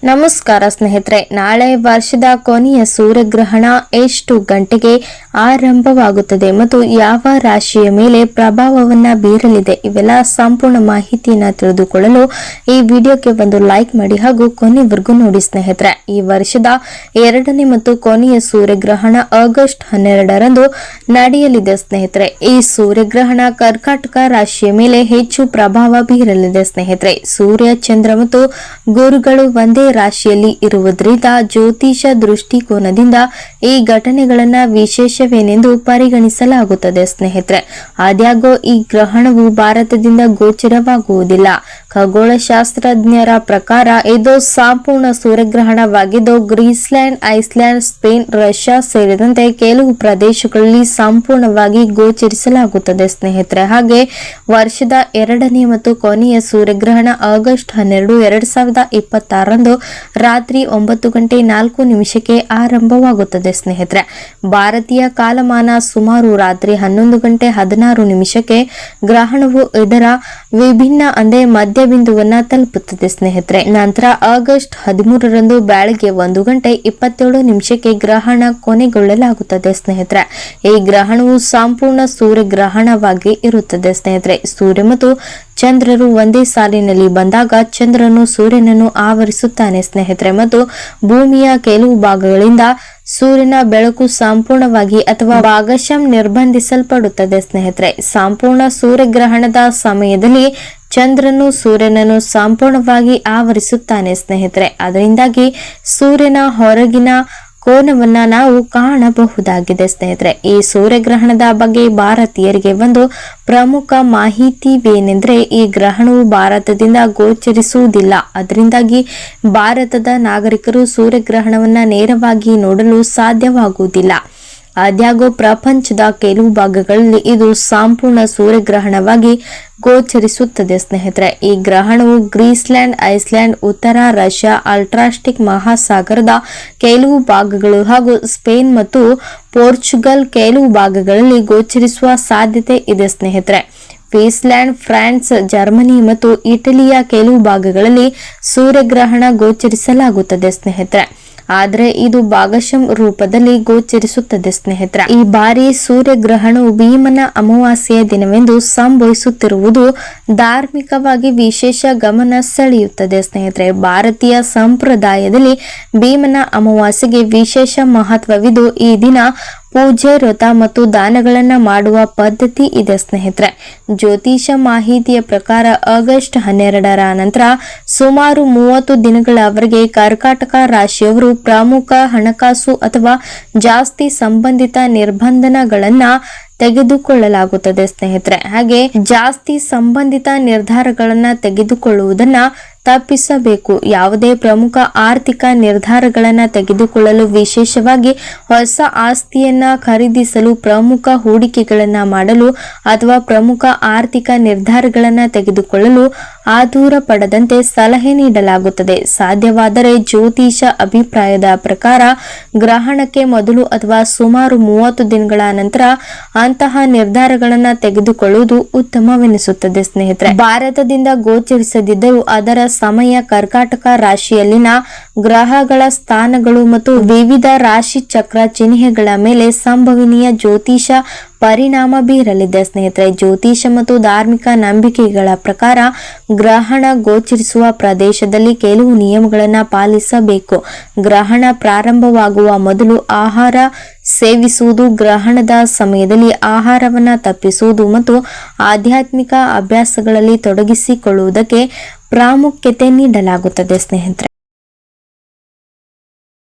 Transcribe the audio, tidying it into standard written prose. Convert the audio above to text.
ನಮಸ್ಕಾರ ಸ್ನೇಹಿತರೆ, ನಾಳೆ ವರ್ಷದ ಕೊನೆಯ ಸೂರ್ಯಗ್ರಹಣ ಎಷ್ಟು ಗಂಟೆಗೆ ಆರಂಭವಾಗುತ್ತದೆ ಮತ್ತು ಯಾವ ರಾಶಿಯ ಮೇಲೆ ಪ್ರಭಾವವನ್ನ ಬೀರಲಿದೆ, ಇವೆಲ್ಲ ಸಂಪೂರ್ಣ ಮಾಹಿತಿಯನ್ನ ತಿಳಿದುಕೊಳ್ಳಲು ಈ ವಿಡಿಯೋಕ್ಕೆ ಒಂದು ಲೈಕ್ ಮಾಡಿ ಹಾಗೂ ಕೊನೆವರೆಗೂ ನೋಡಿ ಸ್ನೇಹಿತರೆ. ಈ ವರ್ಷದ ಎರಡನೇ ಮತ್ತು ಕೊನೆಯ ಸೂರ್ಯಗ್ರಹಣ ಆಗಸ್ಟ್ 12ರಂದು ನಡೆಯಲಿದೆ ಸ್ನೇಹಿತರೆ. ಈ ಸೂರ್ಯಗ್ರಹಣ ಕರ್ಕಾಟಕ ರಾಶಿಯ ಮೇಲೆ ಹೆಚ್ಚು ಪ್ರಭಾವ ಬೀರಲಿದೆ ಸ್ನೇಹಿತರೆ. ಸೂರ್ಯ, ಚಂದ್ರ ಮತ್ತು ಗುರುಗಳು ಒಂದೇ ರಾಶಿಯಲ್ಲಿ ಇರುವುದರಿಂದ ಜ್ಯೋತಿಷ ದೃಷ್ಟಿಕೋನದಿಂದ ಈ ಘಟನೆಗಳನ್ನ ವಿಶೇಷವೇನೆಂದು ಪರಿಗಣಿಸಲಾಗುತ್ತದೆ ಸ್ನೇಹಿತರೆ. ಆದ್ಯಾಗೋ ಈ ಗ್ರಹಣವು ಭಾರತದಿಂದ ಗೋಚರವಾಗುವುದಿಲ್ಲ. ಖಗೋಳಶಾಸ್ತ್ರಜ್ಞರ ಪ್ರಕಾರ ಇದು ಸಂಪೂರ್ಣ ಸೂರ್ಯಗ್ರಹಣವಾಗಿದ್ದು ಗ್ರೀಸ್ಲ್ಯಾಂಡ್, ಐಸ್ಲ್ಯಾಂಡ್, ಸ್ಪೇನ್, ರಷ್ಯಾ ಸೇರಿದಂತೆ ಕೆಲವು ಪ್ರದೇಶಗಳಲ್ಲಿ ಸಂಪೂರ್ಣವಾಗಿ ಗೋಚರಿಸಲಾಗುತ್ತದೆ ಸ್ನೇಹಿತರೆ. ಹಾಗೆ ವರ್ಷದ ಎರಡನೇ ಮತ್ತು ಕೊನೆಯ ಸೂರ್ಯಗ್ರಹಣ ಆಗಸ್ಟ್ 12, 2026ರಂದು ರಾತ್ರಿ 9:04 ಆರಂಭವಾಗುತ್ತದೆ ಸ್ನೇಹಿತರೆ. ಭಾರತೀಯ ಕಾಲಮಾನ ಸುಮಾರು ರಾತ್ರಿ 11:16 ಗ್ರಹಣವು ಇದರ ವಿಭಿನ್ನ ಮಧ್ಯ ಬಿಂದುವನ್ನ ತಲುಪುತ್ತದೆ ಸ್ನೇಹಿತರೆ. ನಂತರ ಆಗಸ್ಟ್ 13ರಂದು ಬೆಳಗ್ಗೆ 1:27 ಗ್ರಹಣ ಕೊನೆಗೊಳ್ಳಲಾಗುತ್ತದೆ ಸ್ನೇಹಿತರೆ. ಈ ಗ್ರಹಣವು ಸಂಪೂರ್ಣ ಸೂರ್ಯಗ್ರಹಣವಾಗಿ ಇರುತ್ತದೆ ಸ್ನೇಹಿತರೆ. ಸೂರ್ಯ ಮತ್ತು ಚಂದ್ರರು ಒಂದೇ ಸಾಲಿನಲ್ಲಿ ಬಂದಾಗ ಚಂದ್ರನು ಸೂರ್ಯನನ್ನು ಆವರಿಸುತ್ತಾನೆ ಸ್ನೇಹಿತರೆ ಮತ್ತು ಭೂಮಿಯ ಕೆಲವು ಭಾಗಗಳಿಂದ ಸೂರ್ಯನ ಬೆಳಕು ಸಂಪೂರ್ಣವಾಗಿ ಅಥವಾ ಭಾಗಶಃ ನಿರ್ಬಂಧಿಸಲ್ಪಡುತ್ತದೆ ಸ್ನೇಹಿತರೆ. ಸಂಪೂರ್ಣ ಸೂರ್ಯಗ್ರಹಣದ ಸಮಯದಲ್ಲಿ ಚಂದ್ರನು ಸೂರ್ಯನನ್ನು ಸಂಪೂರ್ಣವಾಗಿ ಆವರಿಸುತ್ತಾನೆ ಸ್ನೇಹಿತರೆ. ಅದರಿಂದಾಗಿ ಸೂರ್ಯನ ಹೊರಗಿನ ಕೋನವನ್ನ ನಾವು ಕಾಣಬಹುದಾಗಿದೆ ಸ್ನೇಹಿತರೆ. ಈ ಸೂರ್ಯಗ್ರಹಣದ ಬಗ್ಗೆ ಭಾರತೀಯರಿಗೆ ಒಂದು ಪ್ರಮುಖ ಮಾಹಿತಿವೇನೆಂದ್ರೆ, ಈ ಗ್ರಹಣವು ಭಾರತದಿಂದ ಗೋಚರಿಸುವುದಿಲ್ಲ. ಅದರಿಂದಾಗಿ ಭಾರತದ ನಾಗರಿಕರು ಸೂರ್ಯಗ್ರಹಣವನ್ನ ನೇರವಾಗಿ ನೋಡಲು ಸಾಧ್ಯವಾಗುವುದಿಲ್ಲ. ಆದ್ಯಾಗೋ ಪ್ರಪಂಚದ ಕೆಲವು ಭಾಗಗಳಲ್ಲಿ ಇದು ಸಂಪೂರ್ಣ ಸೂರ್ಯಗ್ರಹಣವಾಗಿ ಗೋಚರಿಸುತ್ತದೆ ಸ್ನೇಹಿತರೆ. ಈ ಗ್ರಹಣವು ಗ್ರೀಸ್ಲ್ಯಾಂಡ್, ಐಸ್ಲ್ಯಾಂಡ್, ಉತ್ತರ ರಷ್ಯಾ, ಅಲ್ಟ್ರಾಸ್ಟಿಕ್ ಮಹಾಸಾಗರದ ಕೆಲವು ಭಾಗಗಳು ಹಾಗೂ ಸ್ಪೇನ್ ಮತ್ತು ಪೋರ್ಚುಗಲ್ ಕೆಲವು ಭಾಗಗಳಲ್ಲಿ ಗೋಚರಿಸುವ ಸಾಧ್ಯತೆ ಇದೆ ಸ್ನೇಹಿತರೆ. ಫಿನ್ಲ್ಯಾಂಡ್, ಫ್ರಾನ್ಸ್, ಜರ್ಮನಿ ಮತ್ತು ಇಟಲಿಯ ಕೆಲವು ಭಾಗಗಳಲ್ಲಿ ಸೂರ್ಯಗ್ರಹಣ ಗೋಚರಿಸಲಾಗುತ್ತದೆ ಸ್ನೇಹಿತರೆ. ಆದ್ರೆ ಇದು ಭಾಗಶಃ ರೂಪದಲ್ಲಿ ಗೋಚರಿಸುತ್ತದೆ ಸ್ನೇಹಿತರೆ. ಈ ಬಾರಿ ಸೂರ್ಯಗ್ರಹಣವು ಭೀಮನ ಅಮಾವಾಸ್ಯೆಯ ದಿನವೆಂದು ಸಂಭವಿಸುತ್ತಿರುವುದು ಧಾರ್ಮಿಕವಾಗಿ ವಿಶೇಷ ಗಮನ ಸೆಳೆಯುತ್ತದೆ ಸ್ನೇಹಿತರೆ. ಭಾರತೀಯ ಸಂಪ್ರದಾಯದಲ್ಲಿ ಭೀಮನ ಅಮಾವಾಸ್ಯೆಗೆ ವಿಶೇಷ ಮಹತ್ವವಿದ್ದು ಈ ದಿನ ಪೂಜೆ, ವ್ರತ ಮತ್ತು ದಾನಗಳನ್ನ ಮಾಡುವ ಪದ್ಧತಿ ಇದೆ ಸ್ನೇಹಿತರೆ. ಜ್ಯೋತಿಷ ಮಾಹಿತಿಯ ಪ್ರಕಾರ ಆಗಸ್ಟ್ 12ರ ನಂತರ ಸುಮಾರು 30 ದಿನಗಳವರೆಗೆ ಕರ್ಕಾಟಕ ರಾಶಿಯವರು ಪ್ರಮುಖ ಹಣಕಾಸು ಅಥವಾ ಜಾಸ್ತಿ ಸಂಬಂಧಿತ ನಿರ್ಬಂಧನಗಳನ್ನ ತೆಗೆದುಕೊಳ್ಳಲಾಗುತ್ತದೆ ಸ್ನೇಹಿತರೆ. ಹಾಗೆ ಜಾಸ್ತಿ ಸಂಬಂಧಿತ ನಿರ್ಧಾರಗಳನ್ನ ತೆಗೆದುಕೊಳ್ಳುವುದನ್ನ ತಪ್ಪಿಸಬೇಕು. ಯಾವುದೇ ಪ್ರಮುಖ ಆರ್ಥಿಕ ನಿರ್ಧಾರಗಳನ್ನ ತೆಗೆದುಕೊಳ್ಳಲು, ವಿಶೇಷವಾಗಿ ಹೊಸ ಆಸ್ತಿಯನ್ನ ಖರೀದಿಸಲು, ಪ್ರಮುಖ ಹೂಡಿಕೆಗಳನ್ನ ಮಾಡಲು ಅಥವಾ ಪ್ರಮುಖ ಆರ್ಥಿಕ ನಿರ್ಧಾರಗಳನ್ನ ತೆಗೆದುಕೊಳ್ಳಲು ಆತುರ ಪಡದಂತೆ ಸಲಹೆ ನೀಡಲಾಗುತ್ತದೆ. ಸಾಧ್ಯವಾದರೆ ಜ್ಯೋತಿಷ ಅಭಿಪ್ರಾಯದ ಪ್ರಕಾರ ಗ್ರಹಣಕ್ಕೆ ಮೊದಲು ಅಥವಾ ಸುಮಾರು 30 ದಿನಗಳ ನಂತರ ಅಂತಹ ನಿರ್ಧಾರಗಳನ್ನ ತೆಗೆದುಕೊಳ್ಳುವುದು ಉತ್ತಮವೆನಿಸುತ್ತದೆ ಸ್ನೇಹಿತರೆ. ಭಾರತದಿಂದ ಗೋಚರಿಸದಿದ್ದರೂ ಅದರ ಸಮಯ ಕರ್ಕಾಟಕ ರಾಶಿಯಲ್ಲಿನ ಗ್ರಹಗಳ ಸ್ಥಾನಗಳು ಮತ್ತು ವಿವಿಧ ರಾಶಿ ಚಕ್ರ ಚಿಹ್ನೆಗಳ ಮೇಲೆ ಸಂಭವನೀಯ ಜ್ಯೋತಿಷ ಪರಿಣಾಮ ಬೀರಲಿದೆ ಸ್ನೇಹಿತರೆ. ಜ್ಯೋತಿಷ ಮತ್ತು ಧಾರ್ಮಿಕ ನಂಬಿಕೆಗಳ ಪ್ರಕಾರ ಗ್ರಹಣ ಗೋಚರಿಸುವ ಪ್ರದೇಶದಲ್ಲಿ ಕೆಲವು ನಿಯಮಗಳನ್ನ ಪಾಲಿಸಬೇಕು. ಗ್ರಹಣ ಪ್ರಾರಂಭವಾಗುವ ಮೊದಲು ಆಹಾರ ಸೇವಿಸುವುದು, ಗ್ರಹಣದ ಸಮಯದಲ್ಲಿ ಆಹಾರವನ್ನ ತಪ್ಪಿಸುವುದು ಮತ್ತು ಆಧ್ಯಾತ್ಮಿಕ ಅಭ್ಯಾಸಗಳಲ್ಲಿ ತೊಡಗಿಸಿಕೊಳ್ಳುವುದಕ್ಕೆ ಪ್ರಾಮುಖ್ಯತೆ ನೀಡಲಾಗುತ್ತದೆ ಸ್ನೇಹಿತರೆ.